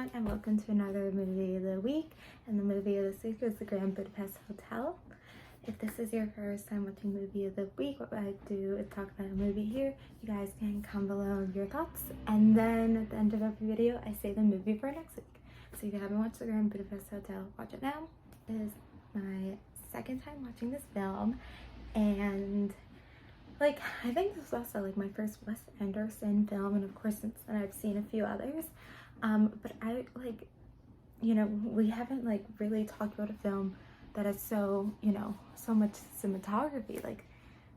everyone, and welcome to another movie of the week. And the movie of this week is The Grand Budapest Hotel. If this is your first time watching movie of the week, what I do is talk about a movie here. You guys can comment below your thoughts, and then at the end of every video I say the movie for next week. So if you haven't watched The Grand Budapest Hotel, watch it now. It is my second time watching this film, and I think this was also my first Wes Anderson film, and of course since then I've seen a few others. But I we haven't really talked about a film that is so much cinematography.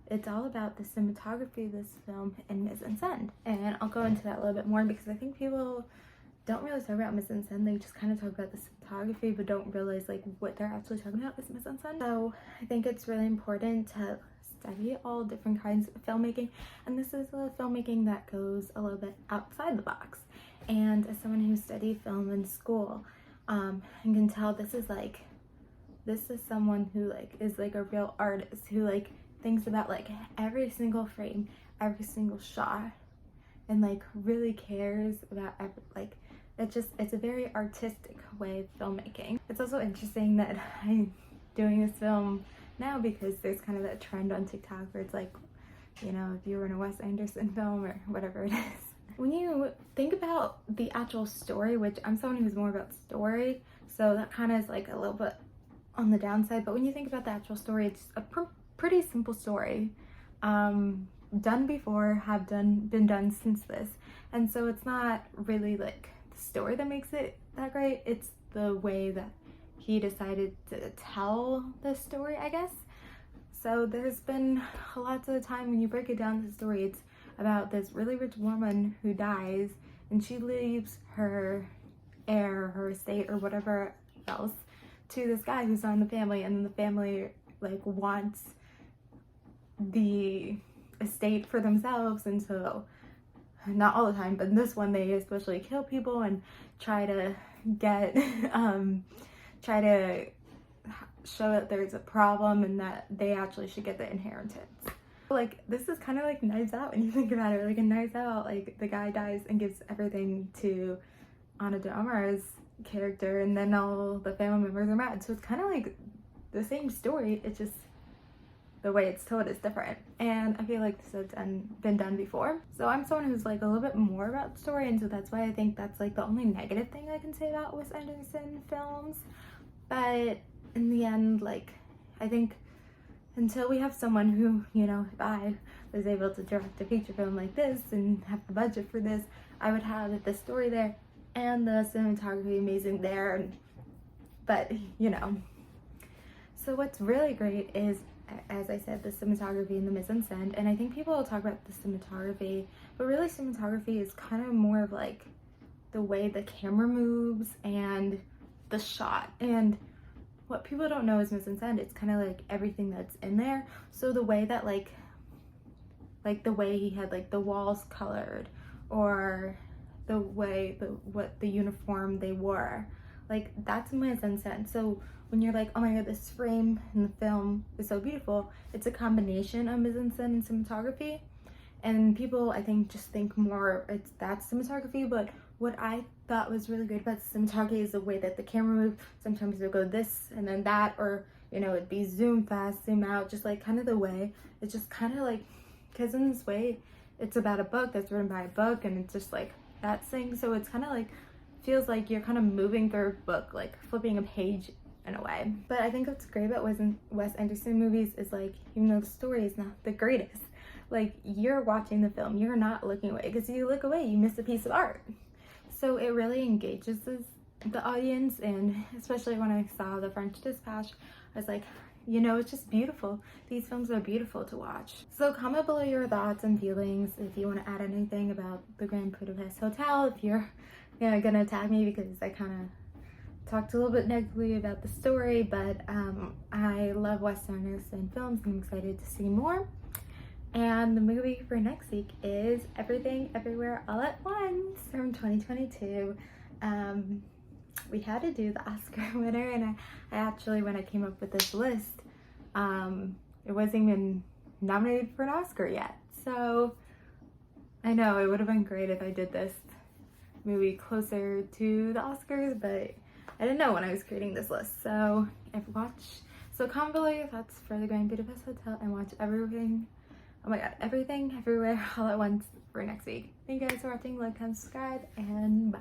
It's all about the cinematography of this film and mise-en-scène, and I'll go into that a little bit more because I think people don't really talk about mise-en-scène. They just kind of talk about the cinematography but don't realize what they're actually talking about is mise-en-scène. So I think it's really important to study all different kinds of filmmaking, and this is a filmmaking that goes a little bit outside the box. And as someone who studied film in school, and can tell this is someone who is a real artist who thinks about every single frame, every single shot, and really cares about it's a very artistic way of filmmaking. It's also interesting that I'm doing this film now because there's kind of that trend on TikTok where it's if you were in a Wes Anderson film or whatever it is. When you think about the actual story, which I'm someone who's more about story, so that kind of is a little bit on the downside, but when you think about the actual story, it's a pretty simple story. Done before, been done since this. And so it's not really the story that makes it that great, it's the way that he decided to tell the story, I guess. So there's been lots of the time when you break it down, the story, it's about this really rich woman who dies, and she leaves her heir, her estate, or whatever else to this guy who's not in the family, and then the family wants the estate for themselves, and so not all the time, but in this one they especially kill people and try to get try to show that there's a problem and that they actually should get the inheritance. This is kind of Knives Out when you think about it. In Knives Out, the guy dies and gives everything to Ana de Armas's character, and then all the family members are mad. So it's kind of the same story, it's just the way it's told is different. And I feel this has been done before. So I'm someone who's a little bit more about story, and so that's why I think that's the only negative thing I can say about Wes Anderson films. But in the end, I think until we have someone who, if I was able to direct a feature film like this and have the budget for this, I would have the story there and the cinematography amazing there. But, so what's really great is, as I said, the cinematography and the mise-en-scène. And I think people will talk about the cinematography, but really cinematography is kind of more of the way the camera moves and the shot. And what people don't know is mise-en-scène. It's kind of everything that's in there. So the way that the way he had the walls colored, or the way what the uniform they wore, that's mise-en-scène. So when you're oh my god, this frame in the film is so beautiful, it's a combination of mise-en-scène and cinematography. And people, I think, just think more that's cinematography, but what I thought was really great about the cinematography is the way that the camera moves. Sometimes it'll go this and then that, or it'd be zoom fast, zoom out, just kind of the way. It's just kind of because in this way, it's about a book that's written by a book, and it's just that thing. So it's kind of feels like you're kind of moving through a book, flipping a page in a way. But I think what's great about Wes Anderson movies is even though the story is not the greatest, you're watching the film, you're not looking away, because if you look away, you miss a piece of art. So it really engages the audience, and especially when I saw The French Dispatch, I was it's just beautiful. These films are beautiful to watch. So comment below your thoughts and feelings if you want to add anything about The Grand Budapest Hotel, if you're gonna attack me because I kind of talked a little bit negatively about the story, but I love Wes Anderson films and I'm excited to see more. And the movie for next week is Everything Everywhere All at Once from 2022. We had to do the Oscar winner, and I actually, when I came up with this list, it wasn't even nominated for an Oscar yet. So I know it would have been great if I did this movie closer to the Oscars, but I didn't know when I was creating this list. So comment below your thoughts for the Grand Budapest Hotel and watch everything, oh my god, everything, everywhere, all at once for next week. Thank you guys for watching, like, comment, subscribe, and bye.